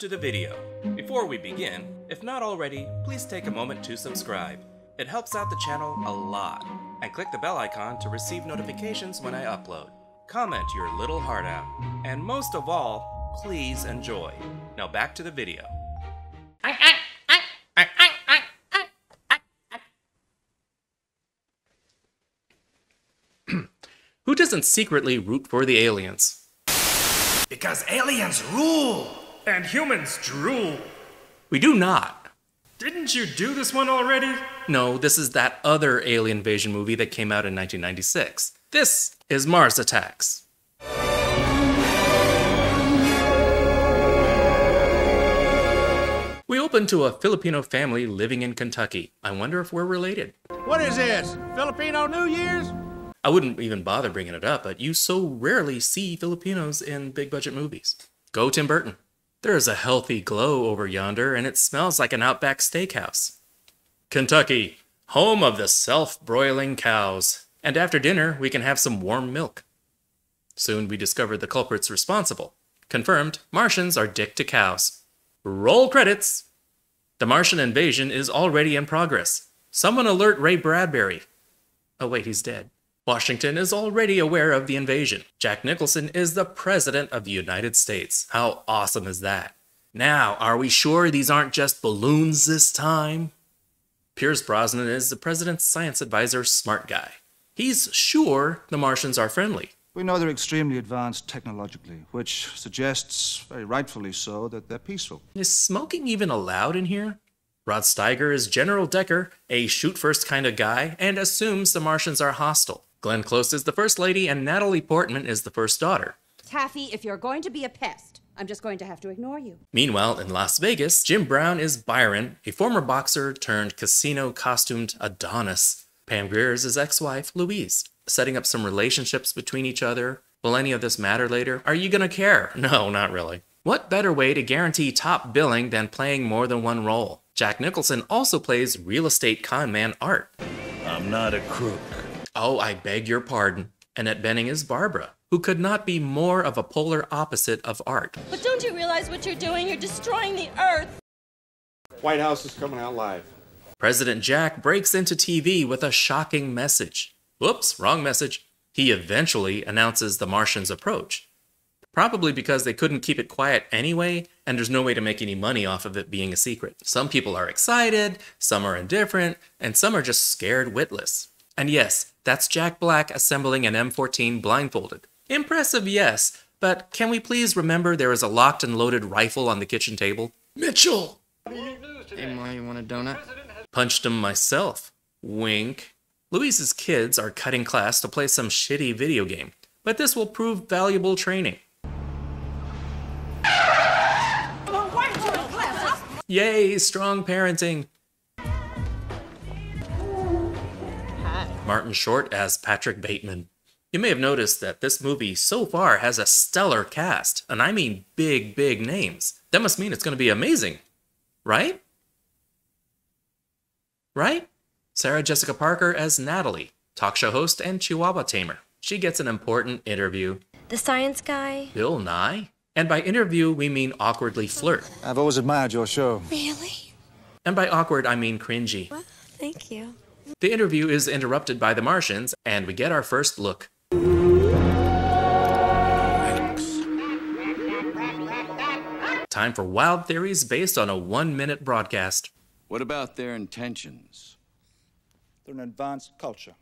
to the video. Before we begin, if not already, please take a moment to subscribe. It helps out the channel a lot. And click the bell icon to receive notifications when I upload. Comment your little heart out. And most of all, please enjoy. Now back to the video. Who doesn't secretly root for the aliens? Because aliens rule! And humans drool! We do not. Didn't you do this one already? No, this is that other alien invasion movie that came out in 1996. This is Mars Attacks. We open to a Filipino family living in Kentucky. I wonder if we're related. What is this? Filipino New Year's? I wouldn't even bother bringing it up, but you so rarely see Filipinos in big budget movies. Go Tim Burton. There is a healthy glow over yonder, and it smells like an Outback Steakhouse. Kentucky, home of the self-broiling cows. And after dinner, we can have some warm milk. Soon we discover the culprits responsible. Confirmed, Martians are dick to cows. Roll credits! The Martian invasion is already in progress. Someone alert Ray Bradbury. Oh wait, he's dead. Washington is already aware of the invasion. Jack Nicholson is the President of the United States. How awesome is that? Now, are we sure these aren't just balloons this time? Pierce Brosnan is the President's science advisor smart guy. He's sure the Martians are friendly. We know they're extremely advanced technologically, which suggests, very rightfully so, that they're peaceful. Is smoking even allowed in here? Rod Steiger is General Decker, a shoot-first kind of guy, and assumes the Martians are hostile. Glenn Close is the First Lady, and Natalie Portman is the First Daughter. Taffy, if you're going to be a pest, I'm just going to have to ignore you. Meanwhile, in Las Vegas, Jim Brown is Byron, a former boxer turned casino-costumed Adonis. Pam Grier is his ex-wife, Louise, setting up some relationships between each other. Will any of this matter later? Are you gonna care? No, not really. What better way to guarantee top billing than playing more than one role? Jack Nicholson also plays real estate conman Art. I'm not a crook. Oh, I beg your pardon. Annette Bening is Barbara, who could not be more of a polar opposite of Art. But don't you realize what you're doing? You're destroying the Earth. White House is coming out live. President Jack breaks into TV with a shocking message. Whoops, wrong message. He eventually announces the Martians' approach. Probably because they couldn't keep it quiet anyway, and there's no way to make any money off of it being a secret. Some people are excited, some are indifferent, and some are just scared witless. And yes, that's Jack Black assembling an M14 blindfolded. Impressive, yes, but can we please remember there is a locked and loaded rifle on the kitchen table? Mitchell! Hey, Ma, you want a donut? Punched him myself. Wink. Louise's kids are cutting class to play some shitty video game, but this will prove valuable training. Yay, strong parenting. Martin Short as Patrick Bateman. You may have noticed that this movie so far has a stellar cast, and I mean big, big names. That must mean it's going to be amazing, right? Right? Sarah Jessica Parker as Natalie, talk show host and Chihuahua tamer. She gets an important interview. The science guy? Bill Nye? And by interview, we mean awkwardly flirt. I've always admired your show. Really? And by awkward, I mean cringy. Well, thank you. The interview is interrupted by the Martians, and we get our first look. Time for wild theories based on a 1-minute broadcast. What about their intentions? They're an advanced culture.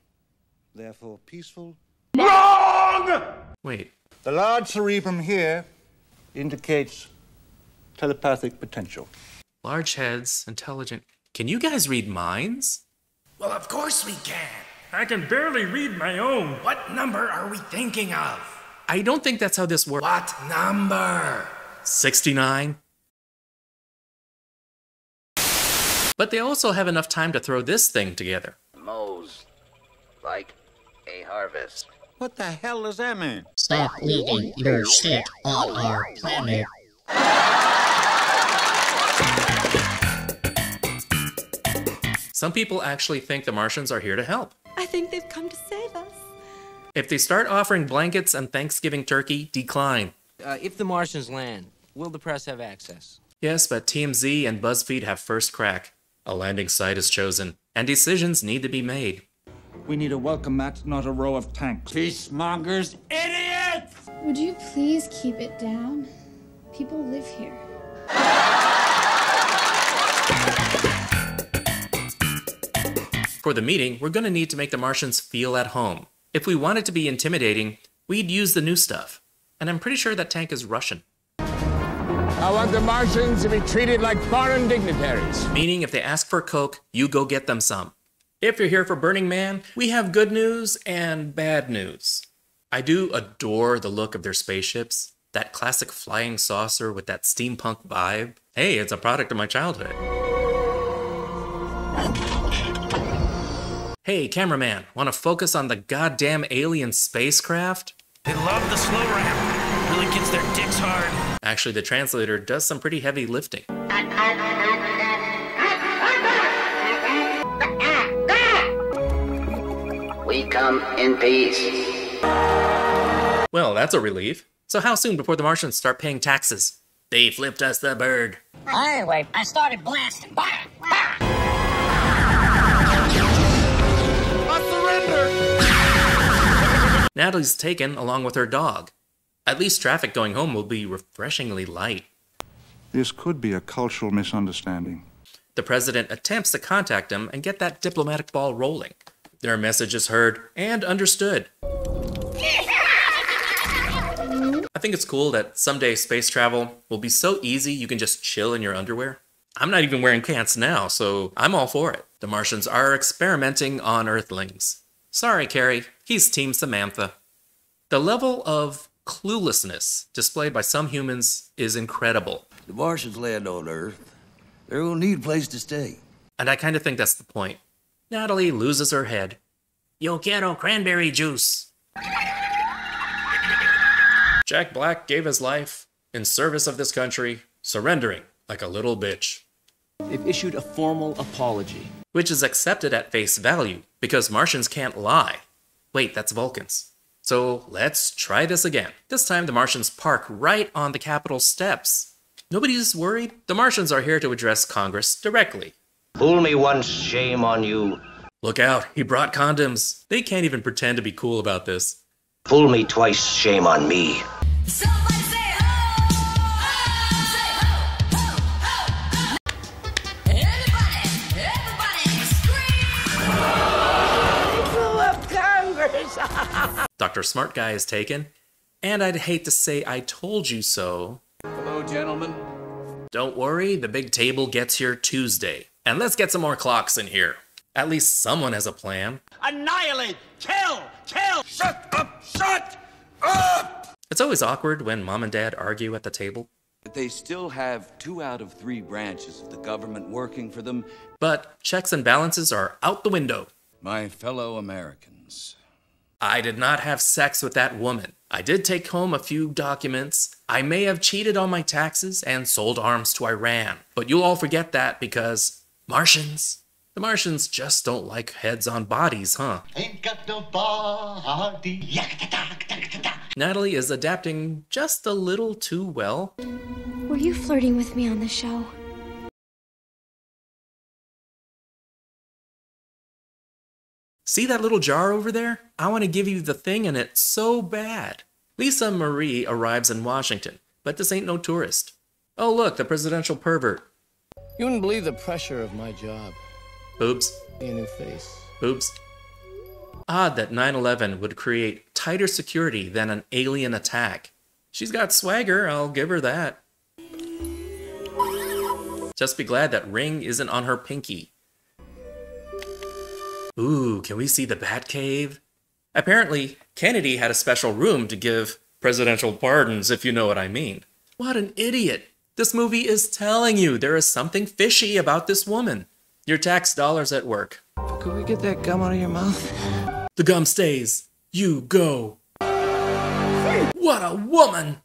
Therefore peaceful. Wrong! Wait, The large cerebrum here indicates telepathic potential. large heads, intelligent. Can you guys read minds? Well, of course we can. I can barely read my own. What number are we thinking of? I don't think that's how this works. What number? 69? But they also have enough time to throw this thing together. Mows like a harvest. What the hell does that mean? Stop leaving your shit on our planet. Some people actually think the Martians are here to help. I think they've come to save us. If they start offering blankets and Thanksgiving turkey, decline. If the Martians land, will the press have access? Yes, but TMZ and BuzzFeed have first crack. A landing site is chosen, and decisions need to be made. We need a welcome mat, not a row of tanks. Peacemongers, idiots! Would you please keep it down? People live here. For the meeting, we're going to need to make the Martians feel at home. If we want it to be intimidating, we'd use the new stuff. And I'm pretty sure that tank is Russian. I want the Martians to be treated like foreign dignitaries. Meaning if they ask for Coke, you go get them some. If you're here for Burning Man, we have good news and bad news. I do adore the look of their spaceships. That classic flying saucer with that steampunk vibe. Hey, it's a product of my childhood. Hey, cameraman, want to focus on the goddamn alien spacecraft? They love the slow ramp. Really gets their dicks hard. Actually, the translator does some pretty heavy lifting. We come in peace. Well, that's a relief. So how soon before the Martians start paying taxes? They flipped us the bird. Anyway, I started blasting. Natalie's taken along with her dog. At least traffic going home will be refreshingly light. This could be a cultural misunderstanding. The president attempts to contact him and get that diplomatic ball rolling. Their message is heard and understood. I think it's cool that someday space travel will be so easy you can just chill in your underwear. I'm not even wearing pants now, so I'm all for it. The Martians are experimenting on Earthlings. Sorry, Carrie, he's Team Samantha. The level of cluelessness displayed by some humans is incredible. The Martians land on Earth. They're gonna need a place to stay. And I kind of think that's the point. Natalie loses her head. Yo quiero cranberry juice. Jack Black gave his life in service of this country, surrendering like a little bitch. They've issued a formal apology. Which is accepted at face value, because Martians can't lie. Wait, that's Vulcans. So let's try this again. This time the Martians park right on the Capitol steps. Nobody's worried. The Martians are here to address Congress directly. Fool me once, shame on you. Look out, he brought condoms. They can't even pretend to be cool about this. Fool me twice, shame on me. Somebody say ho, ho, say ho, ho, ho. Everybody scream. Blew up Congress. Dr. Smart Guy is taken, and I'd hate to say I told you so. Hello, gentlemen. Don't worry, the big table gets here Tuesday. And let's get some more clocks in here. At least someone has a plan. Annihilate! Kill! Kill! Shut up! Shut up! It's always awkward when mom and dad argue at the table. They still have 2 out of 3 branches of the government working for them. But checks and balances are out the window. My fellow Americans. I did not have sex with that woman. I did take home a few documents. I may have cheated on my taxes and sold arms to Iran. But you'll all forget that because Martians. The Martians just don't like heads on bodies, huh? Ain't got no body. Natalie is adapting just a little too well. Were you flirting with me on the show? See that little jar over there? I want to give you the thing in it so bad. Lisa Marie arrives in Washington, but this ain't no tourist. Oh look, the presidential pervert. You wouldn't believe the pressure of my job. Boobs. Be a new face. Boobs. Odd that 9/11 would create tighter security than an alien attack. She's got swagger, I'll give her that. Just be glad that ring isn't on her pinky. Ooh, can we see the Batcave? Apparently, Kennedy had a special room to give presidential pardons, if you know what I mean. What an idiot. This movie is telling you there is something fishy about this woman. Your tax dollars at work. Could we get that gum out of your mouth? The gum stays. You go. What a woman!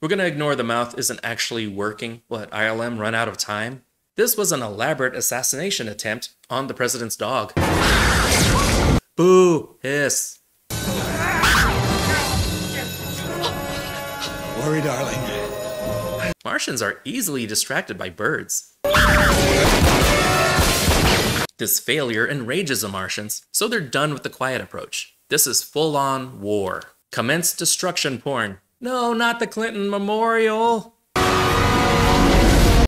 We're gonna ignore the mouth isn't actually working. What, ILM run out of time? This was an elaborate assassination attempt on the president's dog. Boo! Hiss. Worry, darling. Martians are easily distracted by birds. This failure enrages the Martians, so they're done with the quiet approach. This is full-on war. Commence destruction porn. No, not the Clinton Memorial.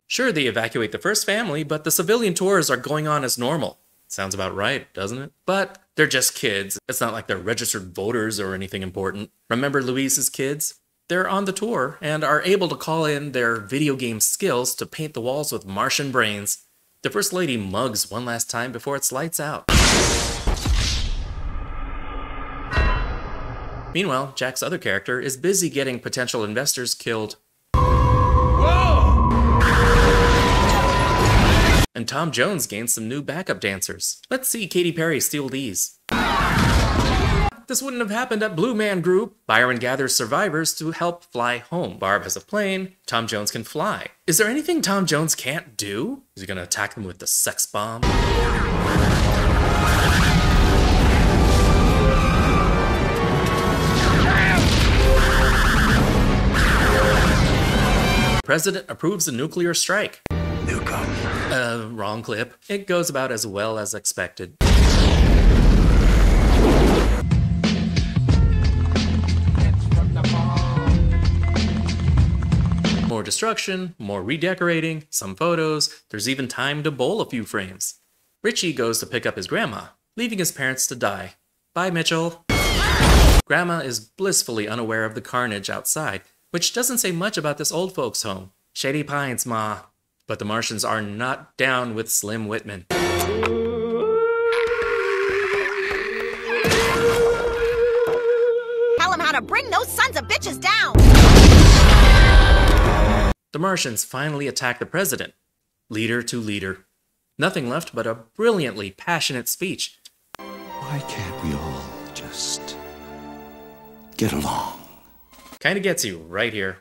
Sure, they evacuate the first family, but the civilian tours are going on as normal. Sounds about right, doesn't it? But they're just kids. It's not like they're registered voters or anything important. Remember Louise's kids? They're on the tour and are able to call in their video game skills to paint the walls with Martian brains. The First Lady mugs one last time before it's lights out. Meanwhile, Jack's other character is busy getting potential investors killed. Whoa! And Tom Jones gains some new backup dancers. Let's see Katy Perry steal these. This wouldn't have happened at Blue Man Group. Byron gathers survivors to help fly home. Barb has a plane. Tom Jones can fly. Is there anything Tom Jones can't do? Is he gonna attack them with the sex bomb? President approves a nuclear strike. Wrong clip. It goes about as well as expected. More destruction, more redecorating, some photos, there's even time to bowl a few frames. Richie goes to pick up his grandma, leaving his parents to die. Bye, Mitchell. Grandma is blissfully unaware of the carnage outside, which doesn't say much about this old folks' home. Shady Pines, Ma. But the Martians are not down with Slim Whitman. Tell him how to bring those sons of bitches down! The Martians finally attack the president, leader to leader. Nothing left but a brilliantly passionate speech. Why can't we all just get along? Kinda gets you right here.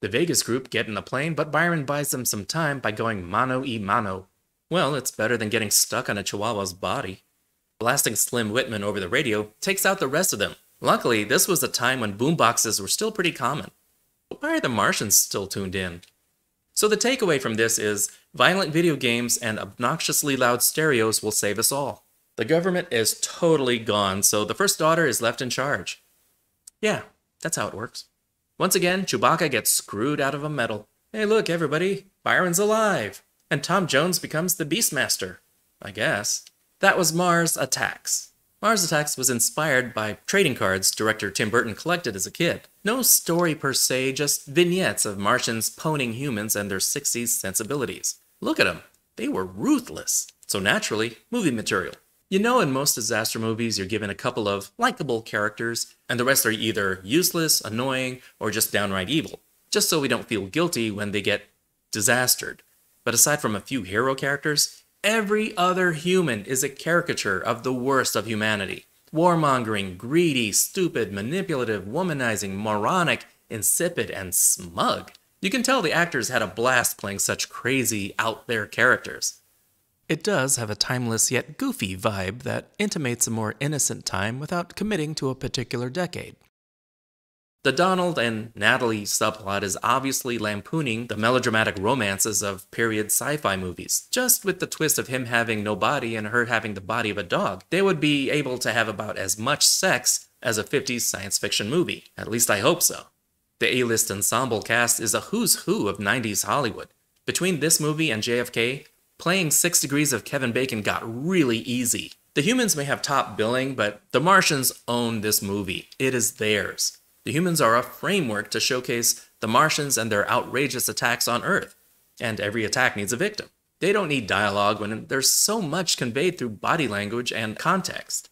The Vegas group get in a plane, but Byron buys them some time by going mano y mano. Well, it's better than getting stuck on a chihuahua's body. Blasting Slim Whitman over the radio takes out the rest of them. Luckily, this was a time when boomboxes were still pretty common. But why are the Martians still tuned in? So the takeaway from this is, violent video games and obnoxiously loud stereos will save us all. The government is totally gone, so the first daughter is left in charge. Yeah, that's how it works. Once again, Chewbacca gets screwed out of a medal. Hey look everybody, Byron's alive! And Tom Jones becomes the Beastmaster. I guess. That was Mars Attacks. Mars Attacks was inspired by trading cards director Tim Burton collected as a kid. No story per se, just vignettes of Martians pwning humans and their 60s sensibilities. Look at them. They were ruthless. So naturally, movie material. You know, in most disaster movies, you're given a couple of likable characters, and the rest are either useless, annoying, or just downright evil, just so we don't feel guilty when they get disastered. But aside from a few hero characters, every other human is a caricature of the worst of humanity. Warmongering, greedy, stupid, manipulative, womanizing, moronic, insipid, and smug. You can tell the actors had a blast playing such crazy, out-there characters. It does have a timeless yet goofy vibe that intimates a more innocent time without committing to a particular decade. The Donald and Natalie subplot is obviously lampooning the melodramatic romances of period sci-fi movies, just with the twist of him having no body and her having the body of a dog. They would be able to have about as much sex as a 50s science fiction movie. At least I hope so. The A-list ensemble cast is a who's who of 90s Hollywood. Between this movie and JFK, playing 6 Degrees of Kevin Bacon got really easy. The humans may have top billing, but the Martians own this movie. It is theirs. The humans are a framework to showcase the Martians and their outrageous attacks on Earth. And every attack needs a victim. They don't need dialogue when there's so much conveyed through body language and context.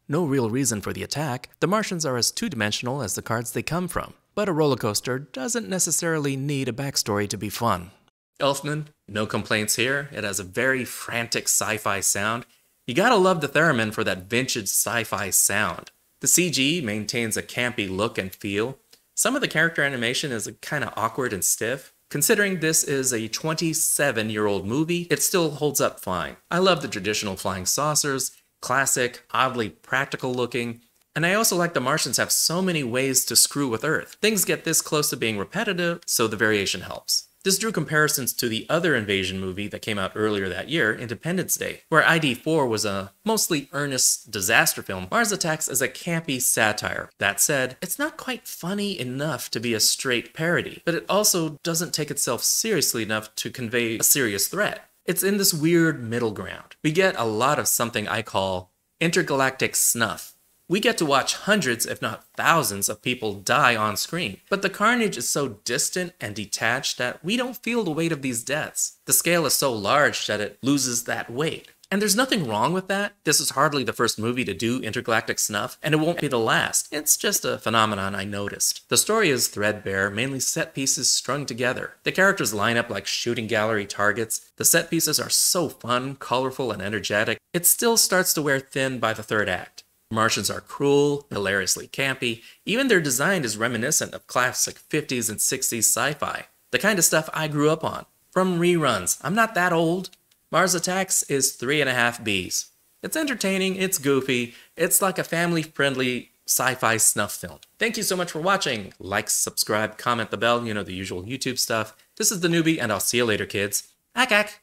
No real reason for the attack, the Martians are as two-dimensional as the cards they come from. But a roller coaster doesn't necessarily need a backstory to be fun. Elfman, no complaints here. It has a very frantic sci-fi sound. You gotta love the theremin for that vintage sci-fi sound. The CG maintains a campy look and feel. Some of the character animation is kinda awkward and stiff. Considering this is a 27-year-old movie, it still holds up fine. I love the traditional flying saucers, classic, oddly practical looking, and I also like the Martians have so many ways to screw with Earth. Things get this close to being repetitive, so the variation helps. This drew comparisons to the other invasion movie that came out earlier that year, Independence Day, where ID4 was a mostly earnest disaster film. Mars Attacks is a campy satire. That said, it's not quite funny enough to be a straight parody, but it also doesn't take itself seriously enough to convey a serious threat. It's in this weird middle ground. We get a lot of something I call intergalactic snuff. We get to watch hundreds, if not thousands, of people die on screen, but the carnage is so distant and detached that we don't feel the weight of these deaths. The scale is so large that it loses that weight. And there's nothing wrong with that. This is hardly the first movie to do intergalactic snuff, and it won't be the last. It's just a phenomenon I noticed. The story is threadbare, mainly set pieces strung together. The characters line up like shooting gallery targets. The set pieces are so fun, colorful, and energetic. It still starts to wear thin by the third act. Martians are cruel, hilariously campy. Even their design is reminiscent of classic 50s and 60s sci-fi, the kind of stuff I grew up on. From reruns. I'm not that old. Mars Attacks is 3.5 Bs. It's entertaining, it's goofy, it's like a family-friendly sci-fi snuff film. Thank you so much for watching. Like, subscribe, comment the bell, you know, the usual YouTube stuff. This is theNewBee, and I'll see you later, kids. Ack Ack!